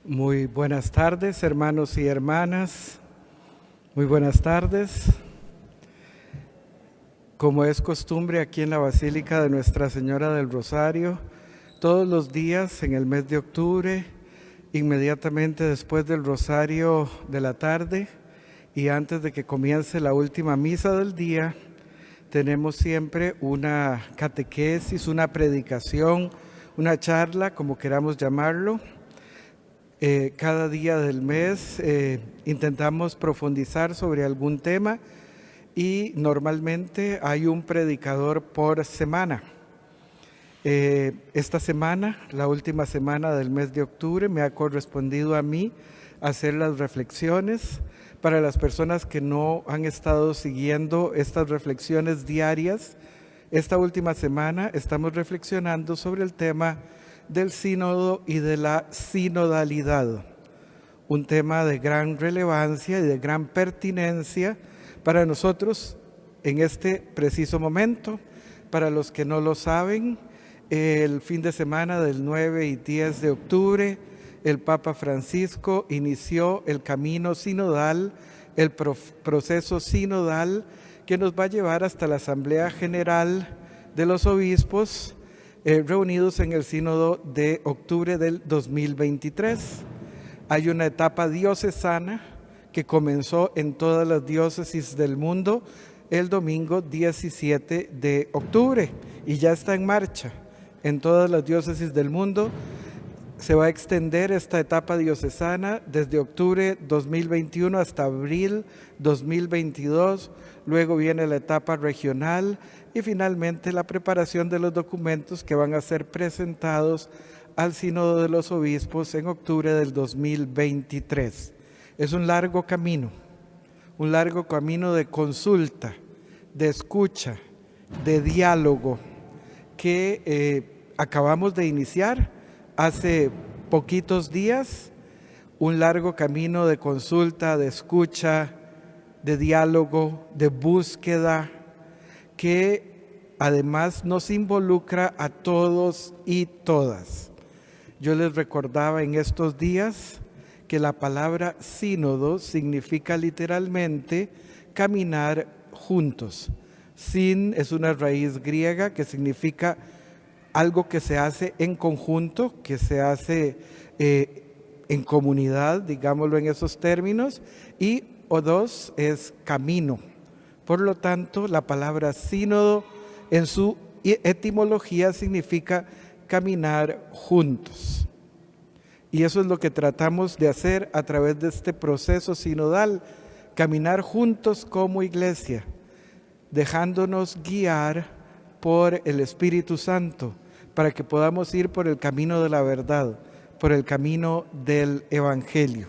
Muy buenas tardes, hermanos y hermanas. Muy buenas tardes. Como es costumbre aquí en la Basílica de Nuestra Señora del Rosario, todos los días en el mes de octubre, inmediatamente después del Rosario de la tarde y antes de que comience la última misa del día, tenemos siempre una catequesis, una predicación, una charla, como queramos llamarlo. Cada día del mes intentamos profundizar sobre algún tema y normalmente hay un predicador por semana. Esta semana, la última semana del mes de octubre, me ha correspondido a mí hacer las reflexiones. Para las personas que no han estado siguiendo estas reflexiones diarias, esta última semana estamos reflexionando sobre el tema del sínodo y de la sinodalidad, un tema de gran relevancia y de gran pertinencia para nosotros en este preciso momento. Para los que no lo saben, el fin de semana del 9 y 10 de octubre, el Papa Francisco inició el camino sinodal, el proceso sinodal que nos va a llevar hasta la Asamblea General de los Obispos, reunidos en el sínodo de octubre del 2023. Hay una etapa diocesana que comenzó en todas las diócesis del mundo el domingo 17 de octubre y ya está en marcha en todas las diócesis del mundo. Se va a extender esta etapa diocesana desde octubre 2021 hasta abril 2022. Luego viene la etapa regional y finalmente la preparación de los documentos que van a ser presentados al Sínodo de los Obispos en octubre del 2023. Es un largo camino de consulta, de escucha, de diálogo que acabamos de iniciar hace poquitos días. Un largo camino de consulta, de escucha, de diálogo, de búsqueda, que además nos involucra a todos y todas. Yo les recordaba en estos días que la palabra sínodo significa literalmente caminar juntos. Sin es una raíz griega que significa algo que se hace en conjunto, que se hace en comunidad, digámoslo en esos términos, y odos es camino. Por lo tanto, la palabra sínodo en su etimología significa caminar juntos. Y eso es lo que tratamos de hacer a través de este proceso sinodal, caminar juntos como iglesia, dejándonos guiar por el Espíritu Santo, para que podamos ir por el camino de la verdad, por el camino del Evangelio.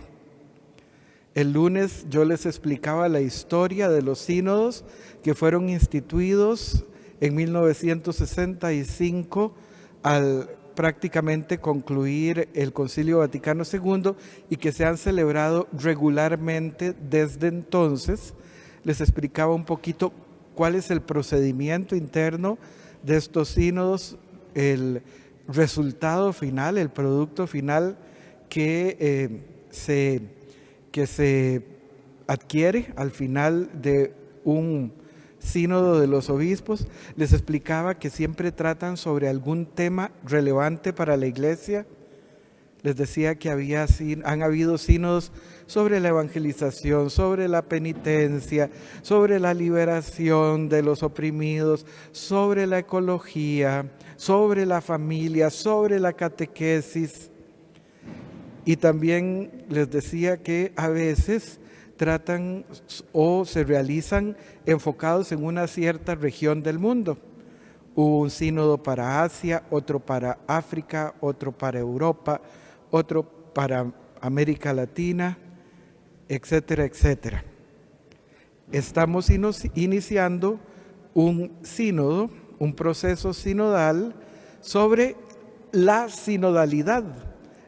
El lunes yo les explicaba la historia de los sínodos que fueron instituidos en 1965 al prácticamente concluir el Concilio Vaticano II y que se han celebrado regularmente desde entonces. Les explicaba un poquito cuál es el procedimiento interno de estos sínodos, el resultado final, el producto final que se adquiere al final de un sínodo de los obispos. Les explicaba que siempre tratan sobre algún tema relevante para la iglesia. Les decía que han habido sínodos sobre la evangelización, sobre la penitencia, sobre la liberación de los oprimidos, sobre la ecología, sobre la familia, sobre la catequesis. Y también les decía que a veces tratan o se realizan enfocados en una cierta región del mundo. Un sínodo para Asia, otro para África, otro para Europa, otro para América Latina, etcétera, etcétera. Estamos iniciando un sínodo, un proceso sinodal sobre la sinodalidad.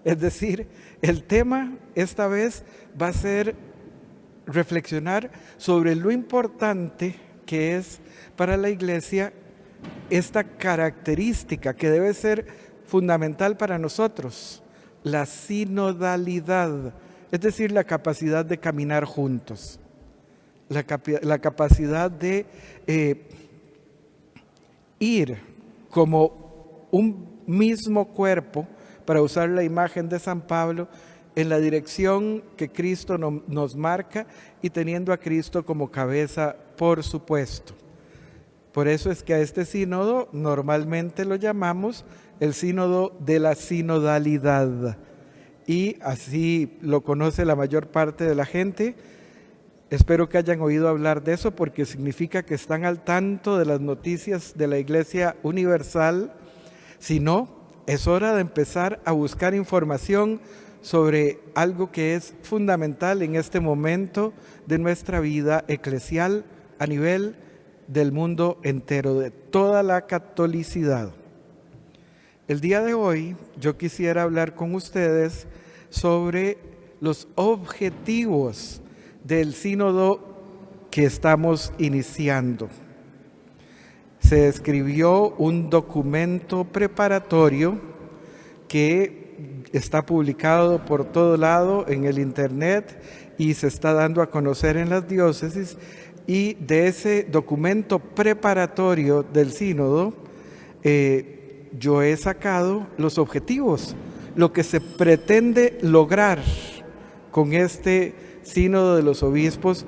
Es decir, el tema esta vez va a ser reflexionar sobre lo importante que es para la iglesia esta característica que debe ser fundamental para nosotros, la sinodalidad, es decir, la capacidad de caminar juntos, la capacidad de ir como un mismo cuerpo, para usar la imagen de San Pablo, en la dirección que Cristo nos marca y teniendo a Cristo como cabeza, por supuesto. Por eso es que a este sínodo normalmente lo llamamos el sínodo de la sinodalidad, y así lo conoce la mayor parte de la gente. Espero que hayan oído hablar de eso, porque significa que están al tanto de las noticias de la Iglesia Universal. Si no, es hora de empezar a buscar información sobre algo que es fundamental en este momento de nuestra vida eclesial a nivel del mundo entero, de toda la catolicidad. El día de hoy yo quisiera hablar con ustedes sobre los objetivos del sínodo que estamos iniciando. Se escribió un documento preparatorio que está publicado por todo lado en el internet y se está dando a conocer en las diócesis, y de ese documento preparatorio del sínodo yo he sacado los objetivos, lo que se pretende lograr con este sínodo de los obispos,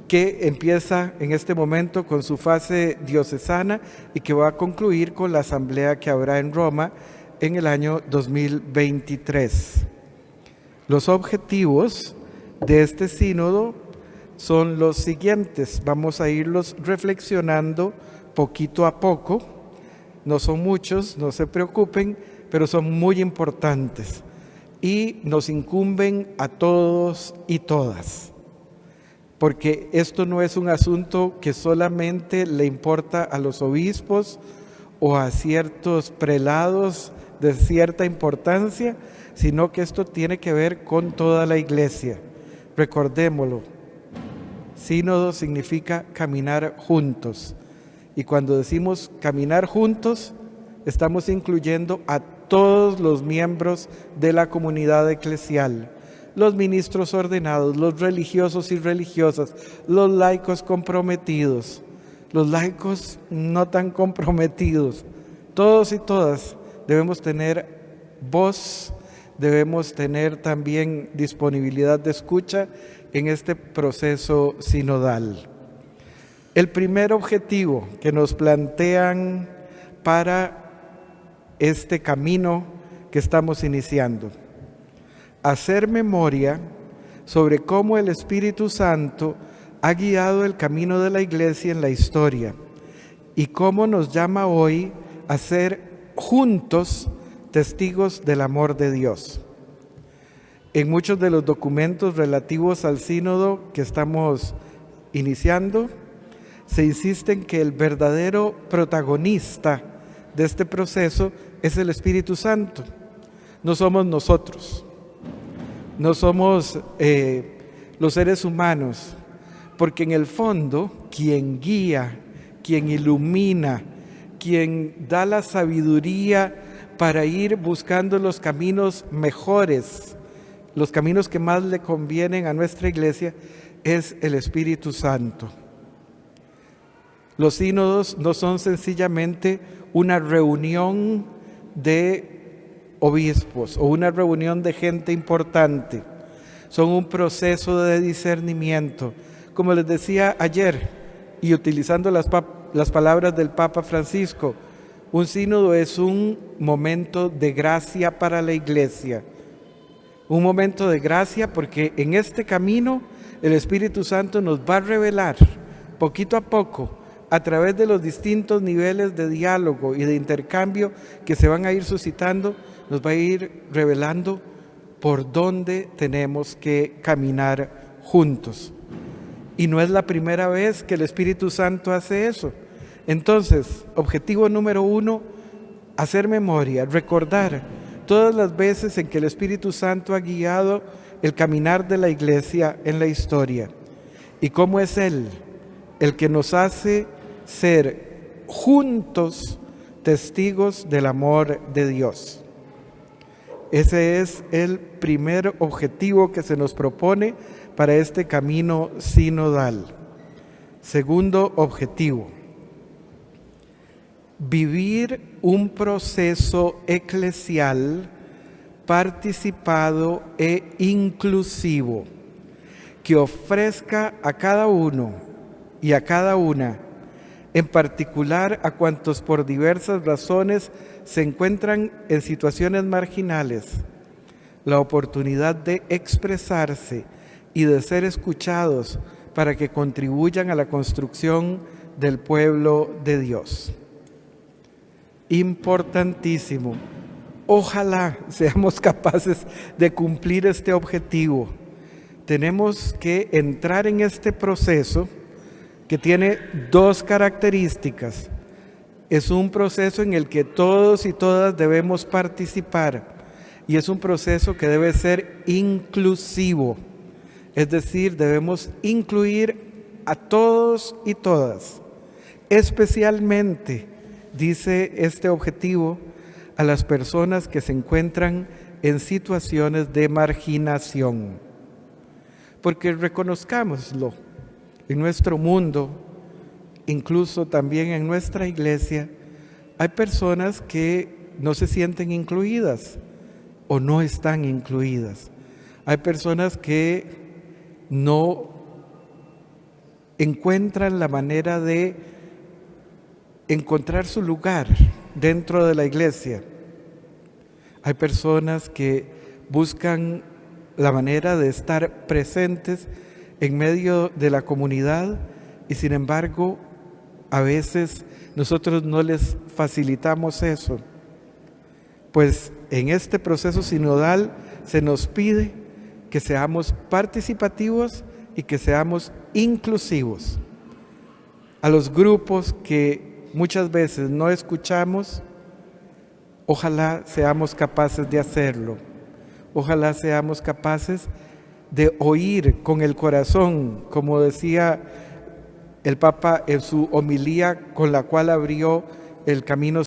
que empieza en este momento con su fase diocesana y que va a concluir con la asamblea que habrá en Roma en el año 2023. Los objetivos de este sínodo son los siguientes. Vamos a irlos reflexionando poquito a poco. No son muchos, no se preocupen, pero son muy importantes y nos incumben a todos y todas, porque esto no es un asunto que solamente le importa a los obispos o a ciertos prelados de cierta importancia, sino que esto tiene que ver con toda la Iglesia. Recordémoslo, sínodo significa caminar juntos, y cuando decimos caminar juntos, estamos incluyendo a todos los miembros de la comunidad eclesial, los ministros ordenados, los religiosos y religiosas, los laicos comprometidos, los laicos no tan comprometidos. Todos y todas debemos tener voz, debemos tener también disponibilidad de escucha en este proceso sinodal. El primer objetivo que nos plantean para este camino que estamos iniciando: hacer memoria sobre cómo el Espíritu Santo ha guiado el camino de la Iglesia en la historia y cómo nos llama hoy a ser juntos testigos del amor de Dios. En muchos de los documentos relativos al sínodo que estamos iniciando, se insiste en que el verdadero protagonista de este proceso es el Espíritu Santo. No somos nosotros, no somos los seres humanos, porque en el fondo quien guía, quien ilumina, quien da la sabiduría para ir buscando los caminos mejores, los caminos que más le convienen a nuestra Iglesia, es el Espíritu Santo. Los sínodos no son sencillamente una reunión de obispos o una reunión de gente importante. Son un proceso de discernimiento. Como les decía ayer, y utilizando las palabras del Papa Francisco, un sínodo es un momento de gracia para la Iglesia. Un momento de gracia porque en este camino el Espíritu Santo nos va a revelar poquito a poco, a través de los distintos niveles de diálogo y de intercambio que se van a ir suscitando, nos va a ir revelando por dónde tenemos que caminar juntos. Y no es la primera vez que el Espíritu Santo hace eso. Entonces, objetivo número 1, hacer memoria, recordar todas las veces en que el Espíritu Santo ha guiado el caminar de la Iglesia en la historia y cómo es Él el que nos hace ser juntos testigos del amor de Dios. Ese es el primer objetivo que se nos propone para este camino sinodal. Segundo objetivo, vivir un proceso eclesial participado e inclusivo que ofrezca a cada uno y a cada una, en particular a cuantos por diversas razones se encuentran en situaciones marginales, la oportunidad de expresarse y de ser escuchados para que contribuyan a la construcción del pueblo de Dios. Importantísimo. Ojalá seamos capaces de cumplir este objetivo. Tenemos que entrar en este proceso que tiene dos características. Es un proceso en el que todos y todas debemos participar y es un proceso que debe ser inclusivo. Es decir, debemos incluir a todos y todas, especialmente, dice este objetivo, a las personas que se encuentran en situaciones de marginación. Porque reconozcámoslo, en nuestro mundo, incluso también en nuestra iglesia, hay personas que no se sienten incluidas o no están incluidas. Hay personas que no encuentran la manera de encontrar su lugar dentro de la iglesia. Hay personas que buscan la manera de estar presentes en medio de la comunidad y sin embargo a veces nosotros no les facilitamos eso. Pues en este proceso sinodal se nos pide que seamos participativos y que seamos inclusivos. A los grupos que muchas veces no escuchamos, ojalá seamos capaces de hacerlo. Ojalá seamos capaces de oír con el corazón, como decía el Papa en su homilía con la cual abrió el camino.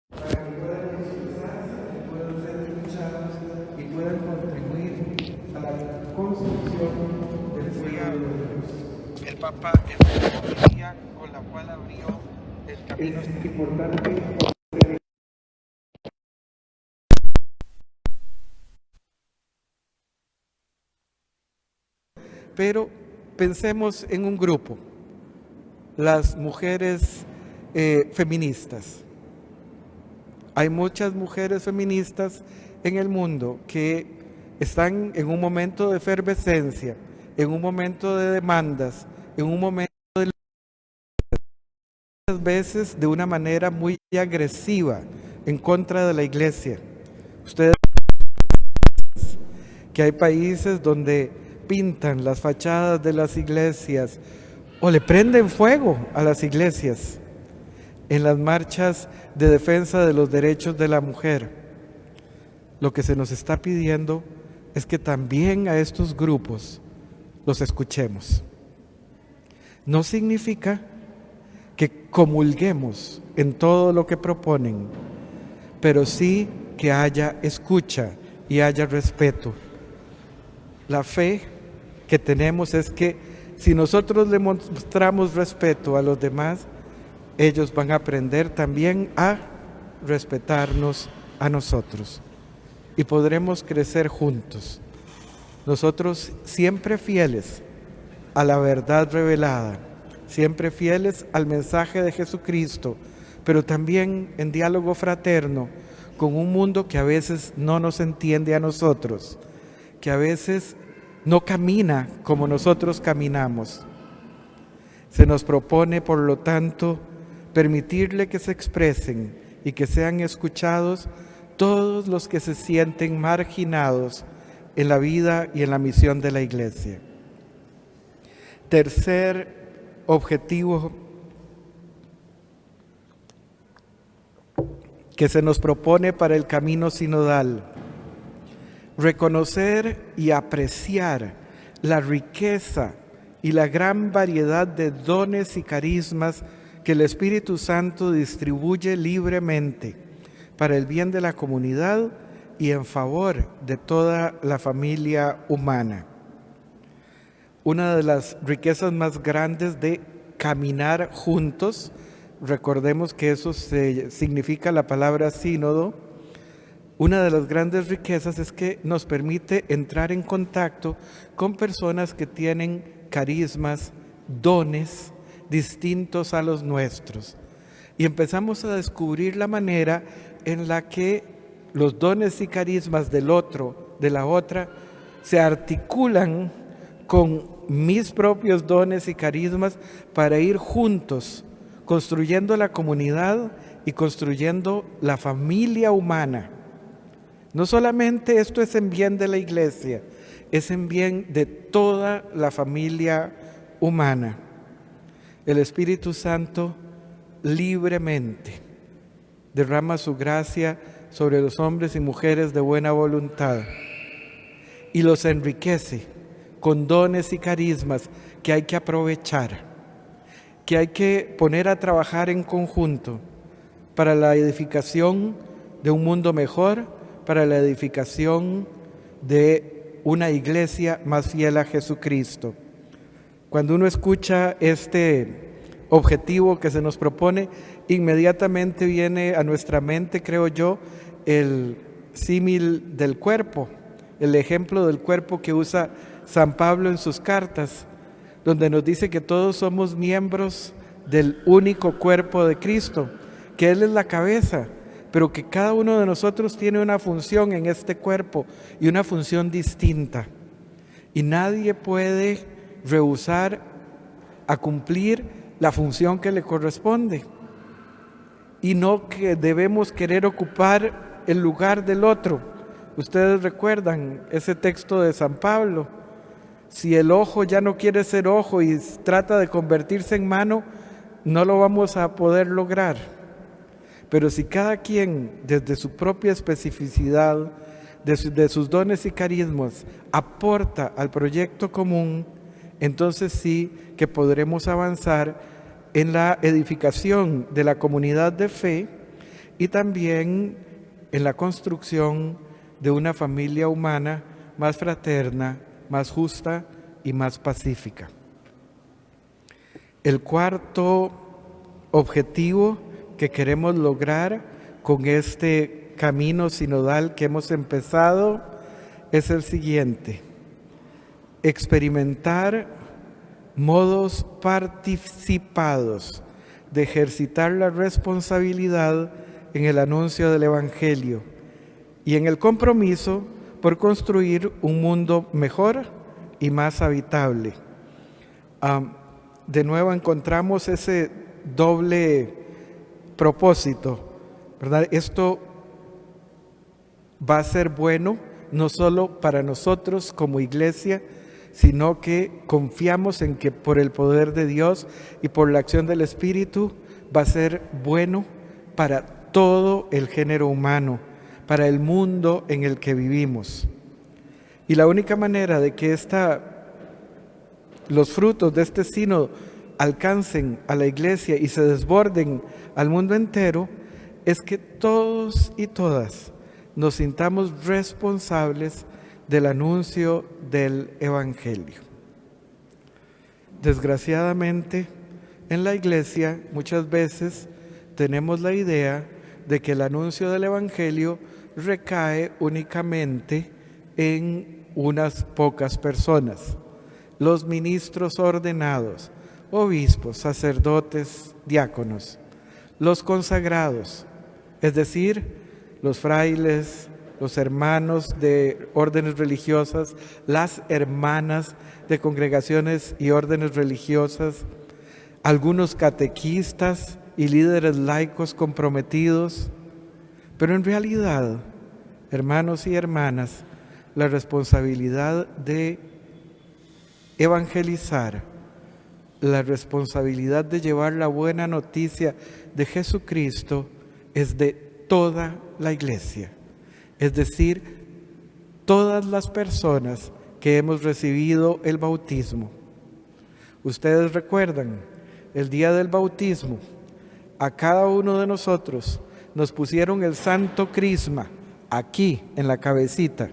Para que puedan expresarse, que puedan ser escuchados y puedan contribuir a la construcción del pueblo de Dios. El Papa en su homilía con la cual abrió el camino. Es importante. Pero pensemos en un grupo, las mujeres feministas. Hay muchas mujeres feministas en el mundo que están en un momento de efervescencia, en un momento de demandas, en un momento de muchas veces de una manera muy agresiva en contra de la iglesia. Ustedes que hay países donde pintan las fachadas de las iglesias o le prenden fuego a las iglesias en las marchas de defensa de los derechos de la mujer. Lo que se nos está pidiendo es que también a estos grupos los escuchemos. No significa que comulguemos en todo lo que proponen, pero sí que haya escucha y haya respeto. La fe que tenemos es que si nosotros le mostramos respeto a los demás, ellos van a aprender también a respetarnos a nosotros y podremos crecer juntos. Nosotros siempre fieles a la verdad revelada, siempre fieles al mensaje de Jesucristo, pero también en diálogo fraterno con un mundo que a veces no nos entiende a nosotros, que a veces no camina como nosotros caminamos. Se nos propone, por lo tanto, permitirle que se expresen y que sean escuchados todos los que se sienten marginados en la vida y en la misión de la iglesia. Tercer objetivo que se nos propone para el camino sinodal: reconocer y apreciar la riqueza y la gran variedad de dones y carismas que el Espíritu Santo distribuye libremente para el bien de la comunidad y en favor de toda la familia humana. Una de las riquezas más grandes de caminar juntos, recordemos que eso significa la palabra sínodo, una de las grandes riquezas es que nos permite entrar en contacto con personas que tienen carismas, dones distintos a los nuestros. Y empezamos a descubrir la manera en la que los dones y carismas del otro, de la otra, se articulan con mis propios dones y carismas para ir juntos construyendo la comunidad y construyendo la familia humana. No solamente esto es en bien de la iglesia, es en bien de toda la familia humana. El Espíritu Santo libremente derrama su gracia sobre los hombres y mujeres de buena voluntad y los enriquece con dones y carismas que hay que aprovechar, que hay que poner a trabajar en conjunto para la edificación de un mundo mejor, para la edificación de una iglesia más fiel a Jesucristo. Cuando uno escucha este objetivo que se nos propone, inmediatamente viene a nuestra mente, creo yo, el símil del cuerpo, el ejemplo del cuerpo que usa San Pablo en sus cartas, donde nos dice que todos somos miembros del único cuerpo de Cristo, que Él es la cabeza, pero que cada uno de nosotros tiene una función en este cuerpo y una función distinta. Y nadie puede rehusar a cumplir la función que le corresponde. Y no que debemos querer ocupar el lugar del otro. Ustedes recuerdan ese texto de San Pablo. Si el ojo ya no quiere ser ojo y trata de convertirse en mano, no lo vamos a poder lograr. Pero si cada quien, desde su propia especificidad, de sus dones y carismas, aporta al proyecto común, entonces sí que podremos avanzar en la edificación de la comunidad de fe y también en la construcción de una familia humana más fraterna, más justa y más pacífica. El cuarto objetivo que queremos lograr con este camino sinodal que hemos empezado es el siguiente: experimentar modos participados de ejercitar la responsabilidad en el anuncio del Evangelio y en el compromiso por construir un mundo mejor y más habitable. De nuevo encontramos ese doble propósito, ¿verdad? Esto va a ser bueno no solo para nosotros como iglesia, sino que confiamos en que por el poder de Dios y por la acción del Espíritu va a ser bueno para todo el género humano, para el mundo en el que vivimos. Y la única manera de que los frutos de este sínodo alcancen a la iglesia y se desborden al mundo entero es que todos y todas nos sintamos responsables del anuncio del Evangelio. Desgraciadamente, en la iglesia muchas veces tenemos la idea de que el anuncio del Evangelio recae únicamente en unas pocas personas: los ministros ordenados, obispos, sacerdotes, diáconos, los consagrados, es decir, los frailes, los hermanos de órdenes religiosas, las hermanas de congregaciones y órdenes religiosas, algunos catequistas y líderes laicos comprometidos. Pero en realidad, hermanos y hermanas, la responsabilidad de evangelizar, la responsabilidad de llevar la buena noticia de Jesucristo es de toda la iglesia. Es decir, todas las personas que hemos recibido el bautismo. Ustedes recuerdan el día del bautismo, a cada uno de nosotros nos pusieron el santo crisma aquí en la cabecita,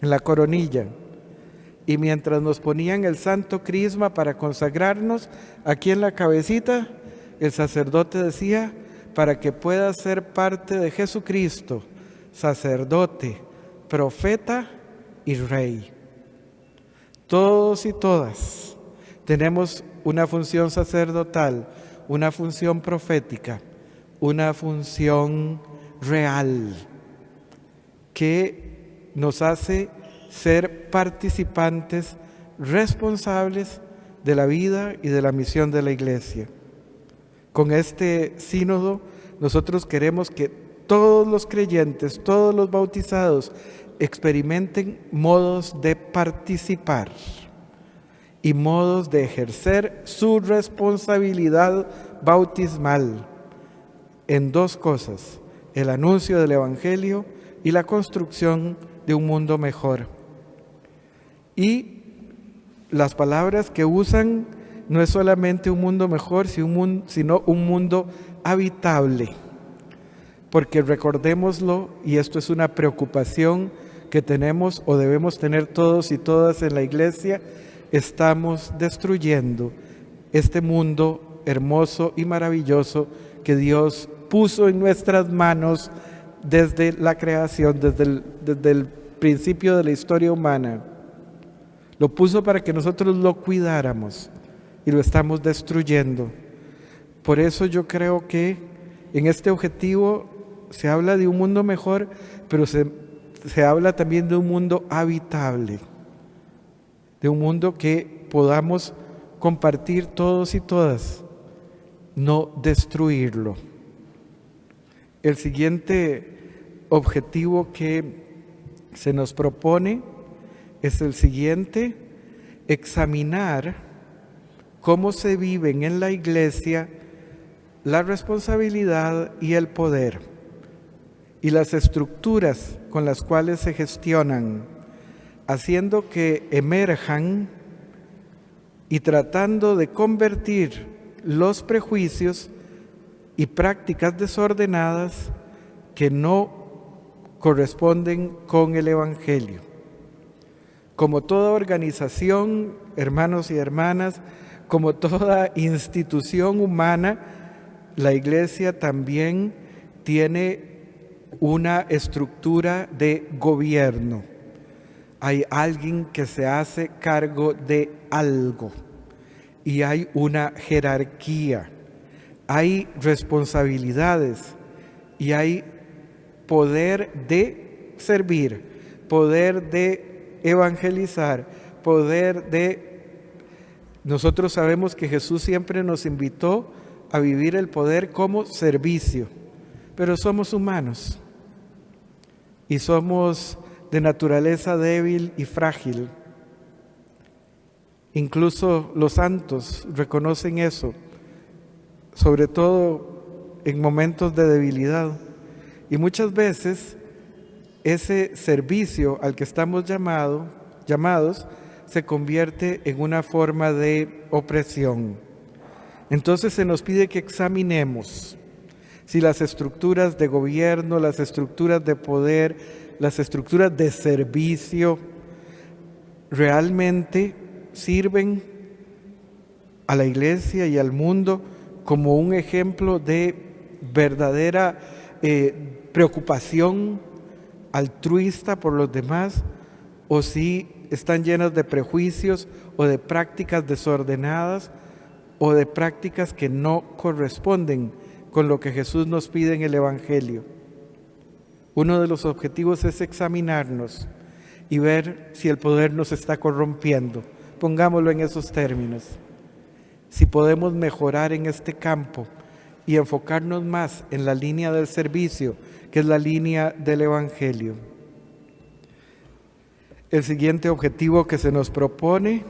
en la coronilla. Y mientras nos ponían el santo crisma para consagrarnos aquí en la cabecita, el sacerdote decía: para que puedas ser parte de Jesucristo, sacerdote, profeta y rey. Todos y todas tenemos una función sacerdotal, una función profética, una función real que nos hace ser participantes responsables de la vida y de la misión de la Iglesia. Con este sínodo nosotros queremos que todos los creyentes, todos los bautizados, experimenten modos de participar y modos de ejercer su responsabilidad bautismal en dos cosas: el anuncio del Evangelio y la construcción de un mundo mejor. Y las palabras que usan no es solamente un mundo mejor, sino un mundo habitable. Porque recordémoslo, y esto es una preocupación que tenemos o debemos tener todos y todas en la Iglesia, estamos destruyendo este mundo hermoso y maravilloso que Dios puso en nuestras manos desde la creación, desde el principio de la historia humana. Lo puso para que nosotros lo cuidáramos y lo estamos destruyendo. Por eso yo creo que en este objetivo se habla de un mundo mejor, pero se habla también de un mundo habitable, de un mundo que podamos compartir todos y todas, no destruirlo. El siguiente objetivo que se nos propone es el siguiente: examinar cómo se viven en la Iglesia la responsabilidad y el poder y las estructuras con las cuales se gestionan, haciendo que emerjan y tratando de convertir los prejuicios y prácticas desordenadas que no corresponden con el Evangelio. Como toda organización, hermanos y hermanas, como toda institución humana, la Iglesia también tiene una estructura de gobierno. Hay alguien que se hace cargo de algo y hay una jerarquía, hay responsabilidades y hay poder de servir, poder de evangelizar, poder de... Nosotros sabemos que Jesús siempre nos invitó a vivir el poder como servicio, pero somos humanos y somos de naturaleza débil y frágil. Incluso los santos reconocen eso, sobre todo en momentos de debilidad. Y muchas veces ese servicio al que estamos llamados se convierte en una forma de opresión. Entonces se nos pide que examinemos si las estructuras de gobierno, las estructuras de poder, las estructuras de servicio realmente sirven a la Iglesia y al mundo como un ejemplo de verdadera preocupación altruista por los demás, o si están llenas de prejuicios o de prácticas desordenadas o de prácticas que no corresponden con lo que Jesús nos pide en el Evangelio. Uno de los objetivos es examinarnos y ver si el poder nos está corrompiendo. Pongámoslo en esos términos. Si podemos mejorar en este campo y enfocarnos más en la línea del servicio, que es la línea del Evangelio. El siguiente objetivo que se nos propone: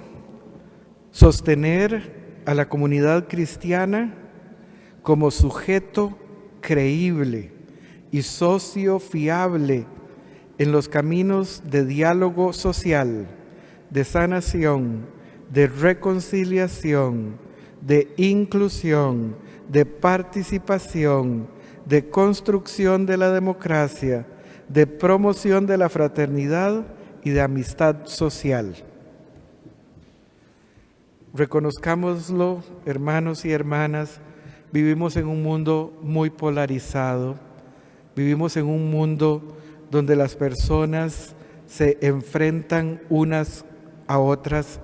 sostener a la comunidad cristiana como sujeto creíble y socio fiable en los caminos de diálogo social, de sanación, de reconciliación, de inclusión, de participación, de construcción de la democracia, de promoción de la fraternidad y de amistad social. Reconozcámoslo, hermanos y hermanas, vivimos en un mundo muy polarizado, vivimos en un mundo donde las personas se enfrentan unas a otras,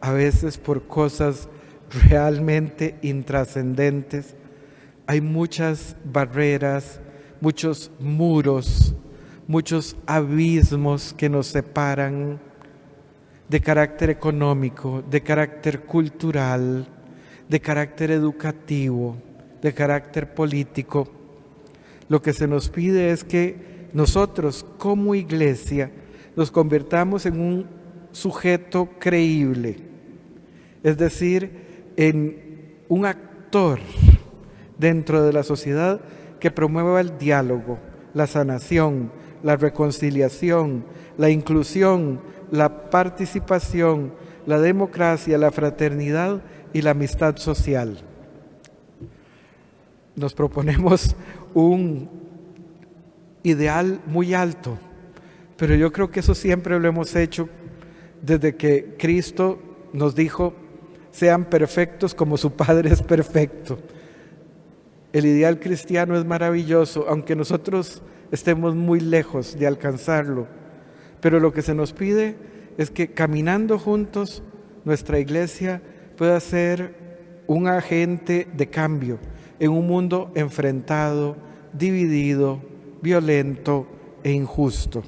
a veces por cosas realmente intrascendentes. Hay muchas barreras, muchos muros, muchos abismos que nos separan, de carácter económico, de carácter cultural, de carácter educativo, de carácter político. Lo que se nos pide es que nosotros como iglesia nos convirtamos en un sujeto creíble, es decir, en un actor dentro de la sociedad que promueva el diálogo, la sanación, la reconciliación, la inclusión, la participación, la democracia, la fraternidad y la amistad social. Nos proponemos un ideal muy alto, pero yo creo que eso siempre lo hemos hecho desde que Cristo nos dijo: sean perfectos como su Padre es perfecto. El ideal cristiano es maravilloso, aunque nosotros estemos muy lejos de alcanzarlo. Pero lo que se nos pide es que caminando juntos nuestra iglesia pueda ser un agente de cambio en un mundo enfrentado, dividido, violento e injusto.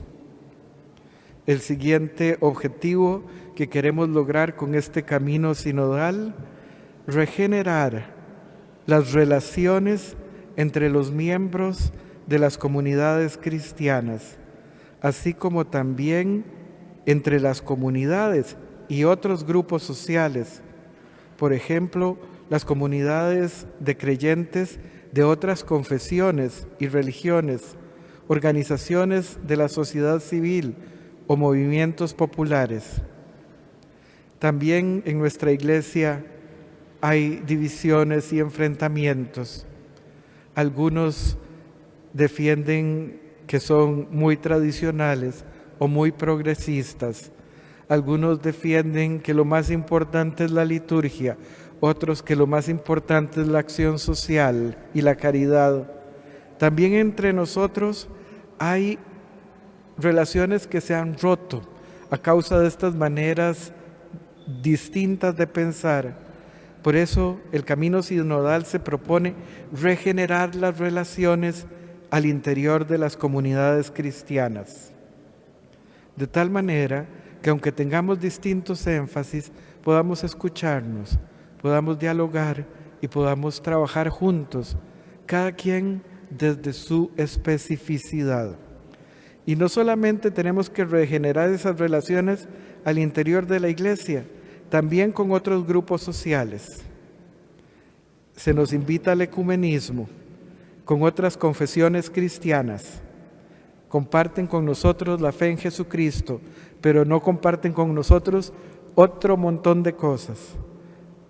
El siguiente objetivo que queremos lograr con este camino sinodal: regenerar las relaciones entre los miembros de las comunidades cristianas, así como también entre las comunidades y otros grupos sociales, por ejemplo, las comunidades de creyentes de otras confesiones y religiones, organizaciones de la sociedad civil o movimientos populares. También en nuestra iglesia hay divisiones y enfrentamientos. Algunos defienden que son muy tradicionales o muy progresistas. Algunos defienden que lo más importante es la liturgia, otros que lo más importante es la acción social y la caridad. También entre nosotros hay relaciones que se han roto a causa de estas maneras distintas de pensar. Por eso el camino sinodal se propone regenerar las relaciones al interior de las comunidades cristianas, de tal manera que aunque tengamos distintos énfasis, podamos escucharnos, podamos dialogar y podamos trabajar juntos, cada quien desde su especificidad. Y no solamente tenemos que regenerar esas relaciones al interior de la iglesia, también con otros grupos sociales. Se nos invita al ecumenismo con otras confesiones cristianas. Comparten con nosotros la fe en Jesucristo, pero no comparten con nosotros otro montón de cosas.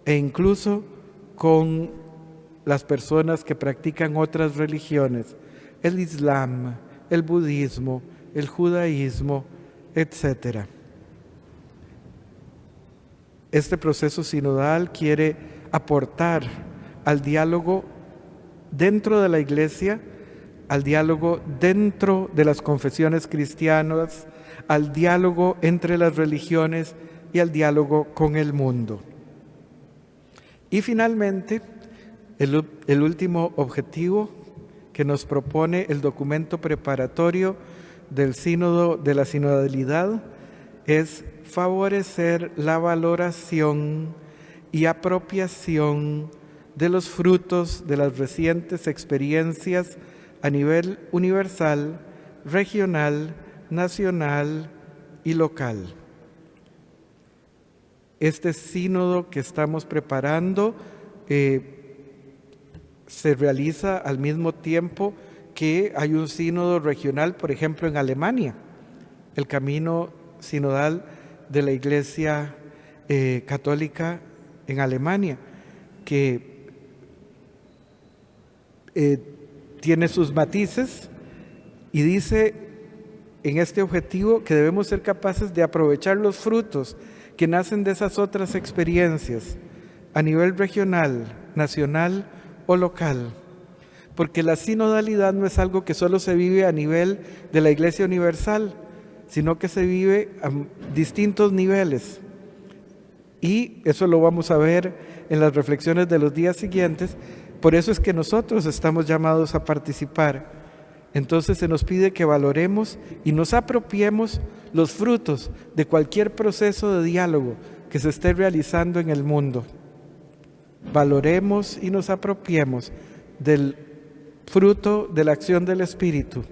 E incluso con las personas que practican otras religiones, el Islam, el budismo, el judaísmo, etc. Este proceso sinodal quiere aportar al diálogo dentro de la iglesia, al diálogo dentro de las confesiones cristianas, al diálogo entre las religiones y al diálogo con el mundo. Y finalmente, el último objetivo que nos propone el documento preparatorio del Sínodo de la Sinodalidad es favorecer la valoración y apropiación de los frutos de las recientes experiencias a nivel universal, regional, nacional y local. Este sínodo que estamos preparando se realiza al mismo tiempo que hay un sínodo regional, por ejemplo, en Alemania, el camino sinodal de la Iglesia Católica en Alemania. que tiene sus matices y dice en este objetivo que debemos ser capaces de aprovechar los frutos que nacen de esas otras experiencias a nivel regional, nacional o local. Porque la sinodalidad no es algo que solo se vive a nivel de la Iglesia Universal, sino que se vive a distintos niveles. Y eso lo vamos a ver en las reflexiones de los días siguientes. Por eso es que nosotros estamos llamados a participar. Entonces se nos pide que valoremos y nos apropiemos los frutos de cualquier proceso de diálogo que se esté realizando en el mundo. Valoremos y nos apropiemos del fruto de la acción del Espíritu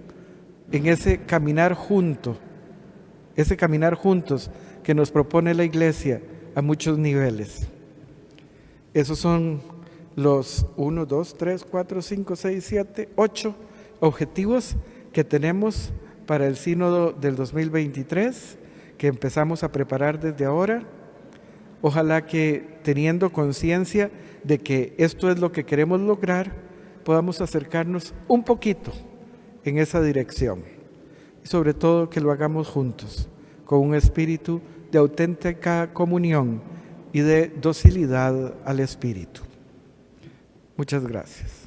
en ese caminar juntos que nos propone la Iglesia a muchos niveles. Esos son los 1, 2, 3, 4, 5, 6, 7, 8 objetivos que tenemos para el sínodo del 2023, que empezamos a preparar desde ahora. Ojalá que, teniendo conciencia de que esto es lo que queremos lograr, podamos acercarnos un poquito en esa dirección. Y sobre todo que lo hagamos juntos, con un espíritu de auténtica comunión y de docilidad al Espíritu. Muchas gracias.